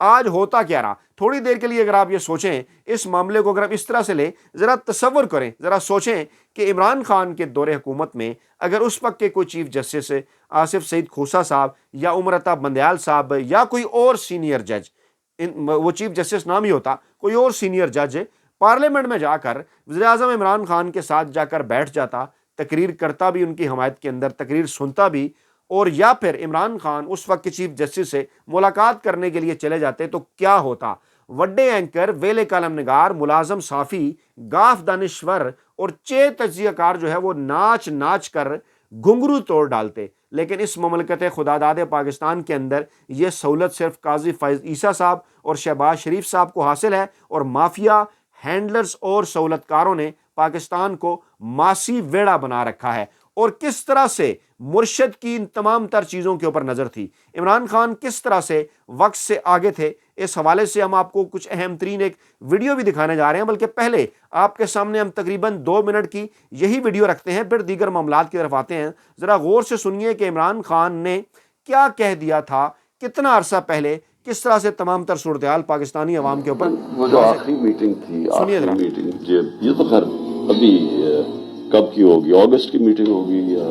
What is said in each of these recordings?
آج ہوتا کیا رہا؟ تھوڑی دیر کے لیے اگر آپ یہ سوچیں اس معاملے کو، اگر آپ اس طرح سے لیں، ذرا تصور کریں، ذرا سوچیں کہ عمران خان کے دور حکومت میں اگر اس وقت کے کوئی چیف جسٹس آصف سعید کھوسا صاحب یا عمر عطا بندیال صاحب یا کوئی اور سینئر جج، وہ چیف جسٹس نام ہی ہوتا، کوئی اور سینئر جج پارلیمنٹ میں جا کر وزیر اعظم عمران خان کے ساتھ جا کر بیٹھ جاتا، تقریر کرتا بھی ان کی حمایت کے اندر، تقریر سنتا بھی، اور یا پھر عمران خان اس وقت کے چیف جسٹس سے ملاقات کرنے کے لیے چلے جاتے، تو کیا ہوتا؟ وڈے اینکر، ویلے کالم نگار، ملازم صحافی، گاف دانشور اور چے تجزیہ کار جو ہے وہ ناچ ناچ کر گھنگرو توڑ ڈالتے. لیکن اس مملکت خدا داد پاکستان کے اندر یہ سہولت صرف قاضی فائز عیسیٰ صاحب اور شہباز شریف صاحب کو حاصل ہے، اور مافیا، ہینڈلرز اور سہولت کاروں نے پاکستان کو ماسی ویڑا بنا رکھا ہے. اور کس طرح سے مرشد کی ان تمام تر چیزوں کے اوپر نظر تھی، عمران خان کس طرح سے وقت سے آگے تھے، اس حوالے سے ہم آپ کو کچھ اہم ترین ایک ویڈیو بھی دکھانے جا رہے ہیں. بلکہ پہلے آپ کے سامنے ہم تقریباً 2 منٹ کی یہی ویڈیو رکھتے ہیں، پھر دیگر معاملات کی طرف آتے ہیں. ذرا غور سے سنیے کہ عمران خان نے کیا کہہ دیا تھا کتنا عرصہ پہلے، کس طرح سے تمام تر صورتحال پاکستانی عوام کے اوپر. وہ جو آخری میٹنگ تھی، سنیے آخری ذرا. میٹنگ یہ تو خیر ابھی کب کی ہوگی، اگست کی میٹنگ ہوگی یا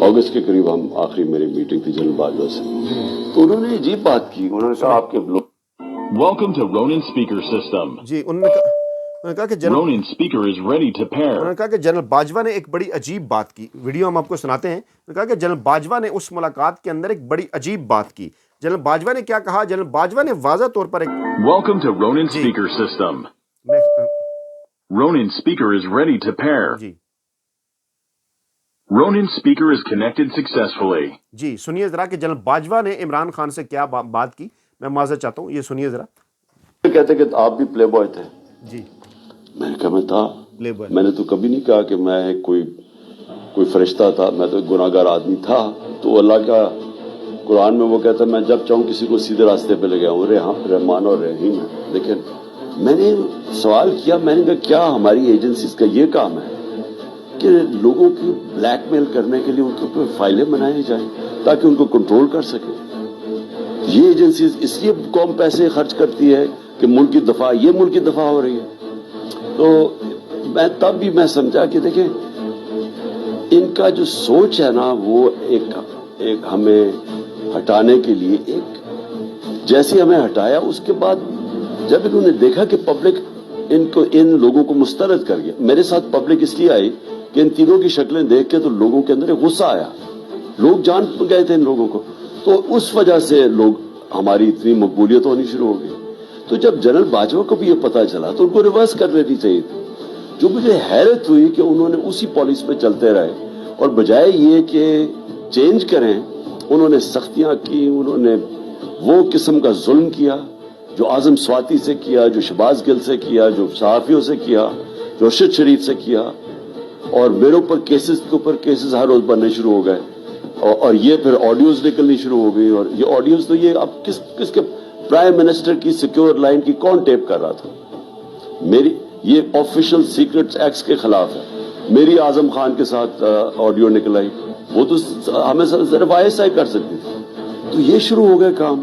اگست کے قریب ہم آخری میری میٹنگ تھی جنرل باجوہ سے. تو انہوں نے عجیب بات کی، انہوں نے کہا آپ کے لوگ Welcome to Ronin speaker system. جی انہوں نے کہا کہ Ronin speaker is ready to pair. انہوں نے کہا کہ جنرل باجوہ نے ایک بڑی عجیب بات کی. ویڈیو ہم آپ کو سناتے ہیں. انہوں نے کہا کہ جنرل باجوہ نے اس ملاقات کے اندر ایک بڑی عجیب بات کی. جنرل باجوہ نے کیا کہا؟ جنرل باجوہ نے واضح طور پر ایک Welcome to Ronin speaker system. Ronin speaker is ready to pair. G Ronin speaker is connected successfully. جی سنیے ذرا کہ جنرل باجوہ نے عمران خان سے کیا بات کی. میں معذرت چاہتا ہوں، یہ سنیے ذرا. کہتے کہ آپ بھی پلے بوائے تھے. جی میں نے کہا میں تھا، پلے بوائے. میں نے تو کبھی نہیں کہا کہ میں کوئی فرشتہ تھا، میں تو ایک گناہ گار آدمی تھا. تو اللہ کا قرآن میں وہ کہتا ہے میں جب چاہوں کسی کو سیدھے راستے پہ لے گیا ہوں، رحمان اور رحیم ہے. لیکن میں نے سوال کیا، میں نے کہا کیا ہماری ایجنسیز کا یہ کام ہے کہ لوگوں کی بلیک میل کرنے کے لیے ان کے اوپر فائلیں بنائی جائیں تاکہ ان کو کنٹرول کر سکے؟ یہ ایجنسیز اس لیے قوم پیسے خرچ کرتی ہے کہ ملک کی دفاع، یہ ملک کی دفاع ہو رہی ہے. تو میں تب بھی میں سمجھا کہ دیکھیں ان کا جو سوچ ہے نا وہ ایک ہمیں ہٹانے کے لیے، ایک جیسے ہمیں ہٹایا اس کے بعد جب انہوں نے دیکھا کہ پبلک ان لوگوں کو مسترد کر گیا. میرے ساتھ پبلک اس لیے آئی کہ ان تینوں کی شکلیں دیکھ کے تو لوگوں کے اندر ایک غصہ آیا، لوگ جان گئے تھے ان لوگوں کو. تو اس وجہ سے لوگ ہماری اتنی مقبولیت ہونی شروع ہو گئی. تو جب جنرل باجوہ کو بھی یہ پتہ چلا تو ان کو ریورس کر دینی چاہیے تھی. جو مجھے حیرت ہوئی کہ انہوں نے اسی پالیسی پہ چلتے رہے اور بجائے یہ کہ چینج کریں انہوں نے سختیاں کی، انہوں نے وہ قسم کا ظلم کیا جو اعظم سواتی سے کیا، جو شہباز گل سے کیا، جو صحافیوں سے کیا، جو ارشد شریف سے کیا. اور میرے اوپر کیسز کے اوپر کیسز ہر روز بننے شروع ہو گئے. اور یہ پھر آڈیوز نکلنی شروع ہو گئی. اور یہ آڈیوز تو یہ اب کس کے پرائم منسٹر کی سیکیور لائن کی کون ٹیپ کر رہا تھا؟ میری یہ آفیشل سیکرٹس ایکٹس کے خلاف ہے. میری اعظم خان کے ساتھ آڈیو نکل آئی، وہ تو ہمیں صرف ISI کر سکتی تھی. تو یہ شروع ہو گئے کام.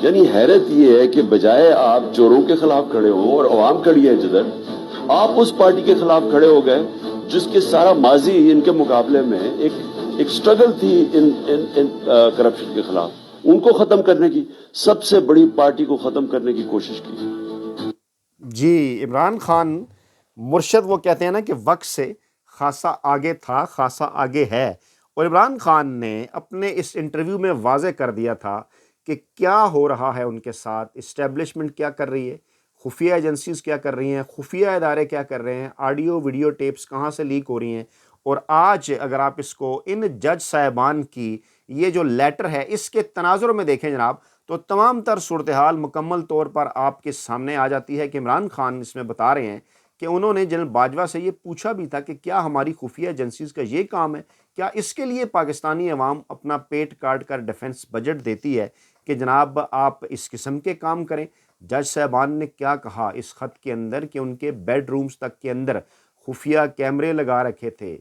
یعنی حیرت یہ ہے کہ بجائے آپ چوروں کے خلاف کھڑے ہو اور عوام کھڑی ہے جدھر، آپ اس پارٹی کے خلاف کھڑے ہو گئے جس کے سارا ماضی ان کے مقابلے میں ایک سٹرگل تھی ان کرپشن کے خلاف. ان کو ختم کرنے کی، سب سے بڑی پارٹی کو ختم کرنے کی کوشش کی. جی عمران خان مرشد وہ کہتے ہیں نا کہ وقت سے خاصا آگے تھا، خاصا آگے ہے. اور عمران خان نے اپنے اس انٹرویو میں واضح کر دیا تھا کہ کیا ہو رہا ہے ان کے ساتھ، اسٹیبلشمنٹ کیا کر رہی ہے، خفیہ ایجنسیز کیا کر رہی ہیں، خفیہ ادارے کیا کر رہے ہیں، آڈیو ویڈیو ٹیپس کہاں سے لیک ہو رہی ہیں. اور آج اگر آپ اس کو ان جج صاحبان کی یہ جو لیٹر ہے اس کے تناظر میں دیکھیں جناب، تو تمام تر صورتحال مکمل طور پر آپ کے سامنے آ جاتی ہے. کہ عمران خان اس میں بتا رہے ہیں کہ انہوں نے جنرل باجوہ سے یہ پوچھا بھی تھا کہ کیا ہماری خفیہ ایجنسیز کا یہ کام ہے، کیا اس کے لیے پاکستانی عوام اپنا پیٹ کاٹ کر ڈیفنس بجٹ دیتی ہے کہ جناب آپ اس قسم کے کام کریں. جج صاحبان نے کیا کہا اس خط کے اندر کہ ان کے بیڈ رومز تک کے اندر خفیہ کیمرے لگا رکھے تھے،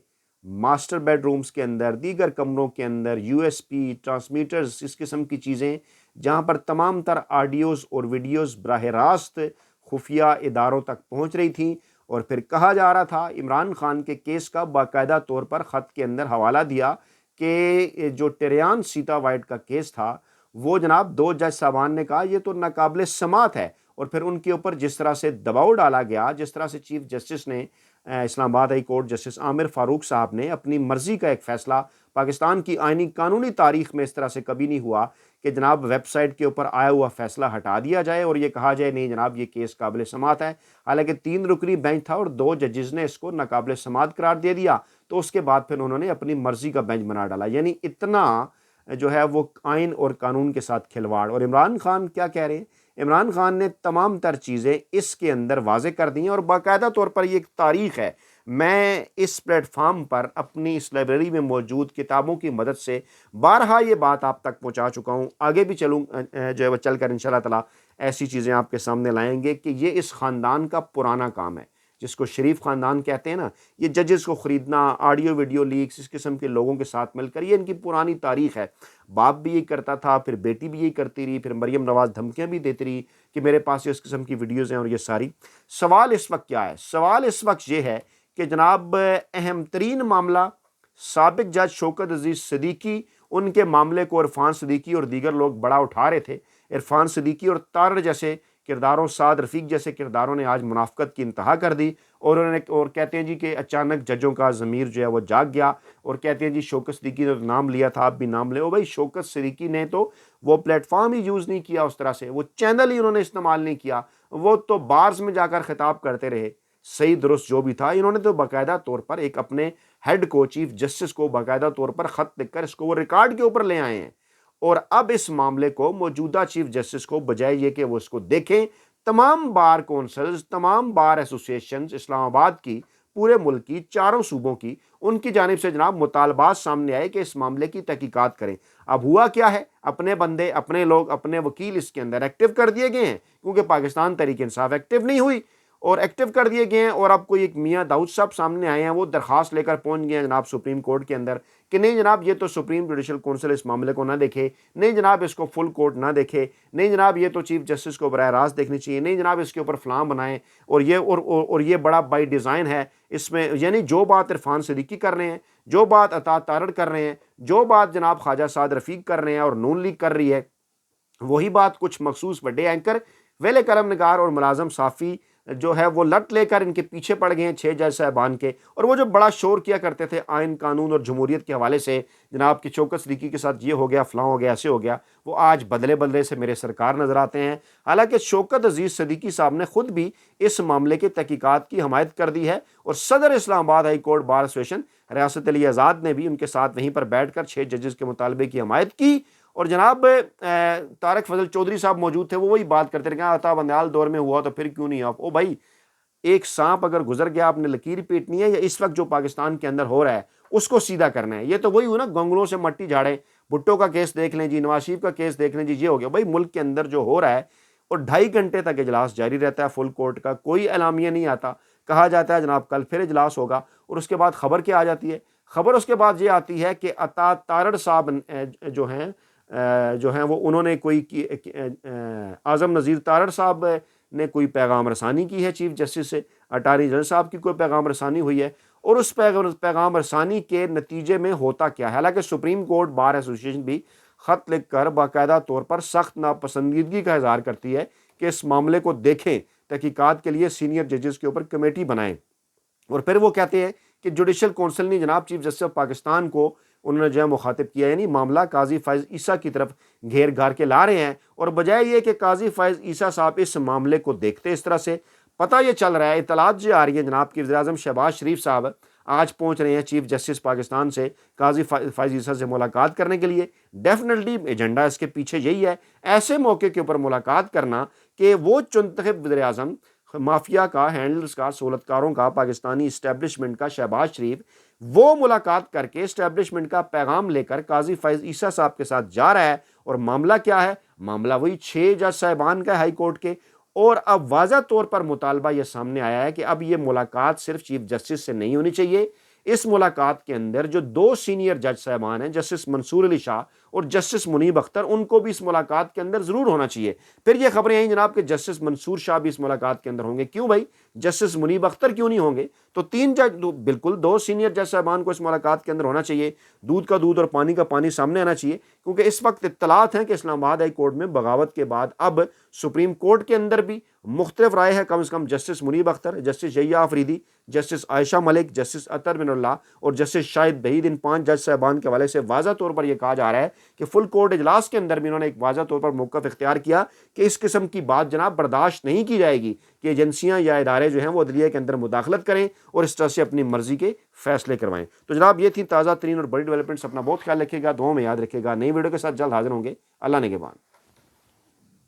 ماسٹر بیڈ رومز کے اندر، دیگر کمروں کے اندر یو ایس پی ٹرانسمیٹرز، اس قسم کی چیزیں جہاں پر تمام تر آڈیوز اور ویڈیوز براہ راست خفیہ اداروں تک پہنچ رہی تھیں، اور پھر کہا جا رہا تھا عمران خان کے کیس کا باقاعدہ طور پر خط کے اندر حوالہ دیا کہ جو ٹریان سیتا وائٹ کا کیس تھا وہ جناب 2 جج صاحبان نے کہا یہ تو ناقابل سماعت ہے، اور پھر ان کے اوپر جس طرح سے دباؤ ڈالا گیا، جس طرح سے چیف جسٹس نے اسلام آباد ہائی کورٹ جسٹس عامر فاروق صاحب نے اپنی مرضی کا ایک فیصلہ، پاکستان کی آئینی قانونی تاریخ میں اس طرح سے کبھی نہیں ہوا کہ جناب ویب سائٹ کے اوپر آیا ہوا فیصلہ ہٹا دیا جائے اور یہ کہا جائے نہیں جناب یہ کیس قابل سماعت ہے، حالانکہ 3 رکنی بینچ تھا اور 2 ججز نے اس کو ناقابل سماعت قرار دے دیا، تو اس کے بعد پھر انہوں نے اپنی مرضی کا بینچ بنا ڈالا، یعنی اتنا جو ہے وہ آئین اور قانون کے ساتھ کھلواڑ۔ اور عمران خان کیا کہہ رہے ہیں؟ عمران خان نے تمام تر چیزیں اس کے اندر واضح کر دی ہیں، اور باقاعدہ طور پر یہ ایک تاریخ ہے۔ میں اس پلیٹ فارم پر اپنی اس لائبریری میں موجود کتابوں کی مدد سے بارہا یہ بات آپ تک پہنچا چکا ہوں، آگے بھی چلوں جو ہے وہ چل کر انشاءاللہ تعالی ایسی چیزیں آپ کے سامنے لائیں گے کہ یہ اس خاندان کا پرانا کام ہے، جس کو شریف خاندان کہتے ہیں نا، یہ ججز کو خریدنا، آڈیو ویڈیو لیکس، اس قسم کے لوگوں کے ساتھ مل کر، یہ ان کی پرانی تاریخ ہے۔ باپ بھی یہی کرتا تھا، پھر بیٹی بھی یہی کرتی رہی، پھر مریم نواز دھمکیاں بھی دیتی رہی کہ میرے پاس اس قسم کی ویڈیوز ہیں اور یہ ساری۔ سوال اس وقت کیا ہے؟ سوال اس وقت یہ ہے کہ جناب اہم ترین معاملہ سابق جج شوکت عزیز صدیقی، ان کے معاملے کو عرفان صدیقی اور دیگر لوگ بڑا اٹھا رہے تھے۔ عرفان صدیقی اور طارڑ جیسے کرداروں، سعد رفیق جیسے کرداروں نے آج منافقت کی انتہا کر دی، اور انہوں نے اور کہتے ہیں جی کہ اچانک ججوں کا ضمیر جو ہے وہ جاگ گیا، اور کہتے ہیں جی شوکت صدیقی نے نام لیا تھا، آپ بھی نام لے۔ او بھائی شوکت صدیقی نے تو وہ پلیٹ فارم ہی یوز نہیں کیا، اس طرح سے وہ چینل ہی انہوں نے استعمال نہیں کیا، وہ تو بارز میں جا کر خطاب کرتے رہے، صحیح درست جو بھی تھا۔ انہوں نے تو باقاعدہ طور پر ایک اپنے ہیڈ کو، چیف جسٹس کو باقاعدہ طور پر خط لکھ کر اس کو وہ ریکارڈ کے اوپر لے آئے ہیں، اور اب اس معاملے کو موجودہ چیف جسٹس کو بجائے یہ کہ وہ اس کو دیکھیں، تمام بار کونسلز، تمام بار ایسوسیشنز اسلام آباد کی، پورے ملک کی، 4 صوبوں کی، ان کی جانب سے جناب مطالبات سامنے آئے کہ اس معاملے کی تحقیقات کریں۔ اب ہوا کیا ہے؟ اپنے بندے، اپنے لوگ، اپنے وکیل اس کے اندر ایکٹیو کر دیے گئے ہیں، کیونکہ پاکستان تحریک انصاف ایکٹیو نہیں ہوئی، اور ایکٹیو کر دیے گئے ہیں، اور اب کوئی ایک میاں داؤد صاحب سامنے آئے ہیں، وہ درخواست لے کر پہنچ گئے ہیں جناب سپریم کورٹ کے اندر کہ نہیں جناب یہ تو سپریم جوڈیشل کونسل اس معاملے کو نہ دیکھے، نہیں جناب اس کو فل کورٹ نہ دیکھے، نہیں جناب یہ تو چیف جسٹس کو براہ راست دیکھنی چاہیے، نہیں جناب اس کے اوپر فلاں بنائیں، اور یہ بڑا بائی ڈیزائن ہے اس میں، یعنی جو بات عرفان صدیقی کر رہے ہیں، جو بات عطا طارڑ کر رہے ہیں، جو بات جناب خواجہ سعد رفیق کر رہے ہیں اور نون لیگ کر رہی ہے، وہی بات کچھ مخصوص بڑے اینکر، ویلے کرم نگار اور ملازم صافی جو ہے وہ لٹ لے کر ان کے پیچھے پڑ گئے ہیں 6 جج صاحبان کے، اور وہ جو بڑا شور کیا کرتے تھے آئین قانون اور جمہوریت کے حوالے سے، جناب کہ شوکت صدیقی کے ساتھ یہ ہو گیا، فلاں ہو گیا، ایسے ہو گیا، وہ آج بدلے بدلے سے میرے سرکار نظر آتے ہیں۔ حالانکہ شوکت عزیز صدیقی صاحب نے خود بھی اس معاملے کی تحقیقات کی حمایت کر دی ہے، اور صدر اسلام آباد ہائی کورٹ بار ایسوسیشن ریاست علی آزاد نے بھی ان کے ساتھ وہیں پر بیٹھ کر 6 ججز کے مطالبے کی حمایت کی، اور جناب طارق فضل چودھری صاحب موجود تھے، وہ وہی بات کرتے رہے کہ عطا بندیال دور میں ہوا تو پھر کیوں نہیں آپ؟ او بھائی ایک سانپ اگر گزر گیا آپ نے لکیر پیٹنی ہے، یا اس وقت جو پاکستان کے اندر ہو رہا ہے اس کو سیدھا کرنا ہے؟ یہ تو وہی ہو نا، گنگلوں سے مٹی جھاڑیں، بھٹو کا کیس دیکھ لیں جی، نواز شریف کا کیس دیکھ لیں جی، یہ ہو گیا بھائی ملک کے اندر جو ہو رہا ہے، اور 2.5 گھنٹے تک اجلاس جاری رہتا ہے فل کورٹ کا، کوئی اعلامیہ نہیں آتا، کہا جاتا ہے جناب کل پھر اجلاس ہوگا، اور اس کے بعد خبر کیا آ جاتی ہے؟ خبر اس کے بعد یہ آتی ہے کہ عطا طارڑ صاحب جو ہیں وہ انہوں نے کوئی اعظم نذیر طارڑ صاحب نے کوئی پیغام رسانی کی ہے چیف جسٹس سے، اٹارنی جنرل صاحب کی کوئی پیغام رسانی ہوئی ہے، اور اس پیغام رسانی کے نتیجے میں ہوتا کیا ہے؟ حالانکہ سپریم کورٹ بار ایسوسیشن بھی خط لکھ کر باقاعدہ طور پر سخت ناپسندیدگی کا اظہار کرتی ہے کہ اس معاملے کو دیکھیں، تحقیقات کے لیے سینئر ججز کے اوپر کمیٹی بنائیں، اور پھر وہ کہتے ہیں کہ جوڈیشل کونسل نے جناب چیف جسٹس آف پاکستان کو انہوں نے جو ہے مخاطب کیا، یعنی معاملہ قاضی فائز عیسیٰ کی طرف گھیر گھار کے لا رہے ہیں، اور بجائے یہ کہ قاضی فائز عیسیٰ صاحب اس معاملے کو دیکھتے، اس طرح سے پتہ یہ چل رہا ہے، اطلاعات جو آ رہی ہیں جناب کہ وزیر اعظم شہباز شریف صاحب آج پہنچ رہے ہیں چیف جسٹس پاکستان سے قاضی فائز عیسیٰ سے ملاقات کرنے کے لیے، ڈیفینیٹلی ایجنڈا اس کے پیچھے یہی ہے، ایسے موقع کے اوپر ملاقات کرنا کہ وہ چنتخب وزیر اعظم مافیا کا، ہینڈلز کا، سہولت کاروں کا، پاکستانی اسٹیبلشمنٹ کا شہباز شریف، وہ ملاقات کر کے اسٹیبلشمنٹ کا پیغام لے کر قاضی فائز عیسیٰ صاحب کے ساتھ جا رہا ہے، اور معاملہ کیا ہے؟ معاملہ وہی 6 جج صاحبان کا ہائی کورٹ کے، اور اب واضح طور پر مطالبہ یہ سامنے آیا ہے کہ اب یہ ملاقات صرف چیف جسٹس سے نہیں ہونی چاہیے، اس ملاقات کے اندر جو 2 سینئر جج صاحبان ہیں، جسٹس منصور علی شاہ اور جسٹس منیب اختر، ان کو بھی اس ملاقات کے اندر ضرور ہونا چاہیے۔ پھر یہ خبریں آئیں جناب کہ جسٹس منصور شاہ بھی اس ملاقات کے اندر ہوں گے، کیوں بھائی جسٹس منیب اختر کیوں نہیں ہوں گے؟ تو 3 جج، بالکل 2 سینئر جج صاحبان کو اس ملاقات کے اندر ہونا چاہیے، دودھ کا دودھ اور پانی کا پانی سامنے آنا چاہیے، کیونکہ اس وقت اطلاعات ہیں کہ اسلام آباد ہائی کورٹ میں بغاوت کے بعد اب سپریم کورٹ کے اندر بھی مختلف رائے ہے، کم از کم جسٹس منیب اختر، جسٹس یحییٰ آفریدی، جسٹس عائشہ ملک، جسٹس اطہر بن اللہ اور جسٹس شاہد وحید، ان 5 جج صاحبان کے حوالے سے واضح طور پر یہ کہا جا رہا ہے کہ فل کورٹ اجلاس کے اندر بھی انہوں نے ایک واضح طور پر موقف اختیار کیا کہ اس قسم کی بات جناب برداشت نہیں کی جائے گی کہ ایجنسیاں یا ادارے جو ہیں وہ عدلیہ کے اندر مداخلت کریں اور اس طرح سے اپنی مرضی کے فیصلے کروائیں۔ تو جناب یہ تھی تازہ ترین اور بڑی ڈیولپمنٹس، اپنا بہت خیال رکھیے گا، دعاؤں میں یاد رکھیے گا۔ نئی ویڈیو کے ساتھ جلد حاضر ہوں گے، اللہ نگہبان۔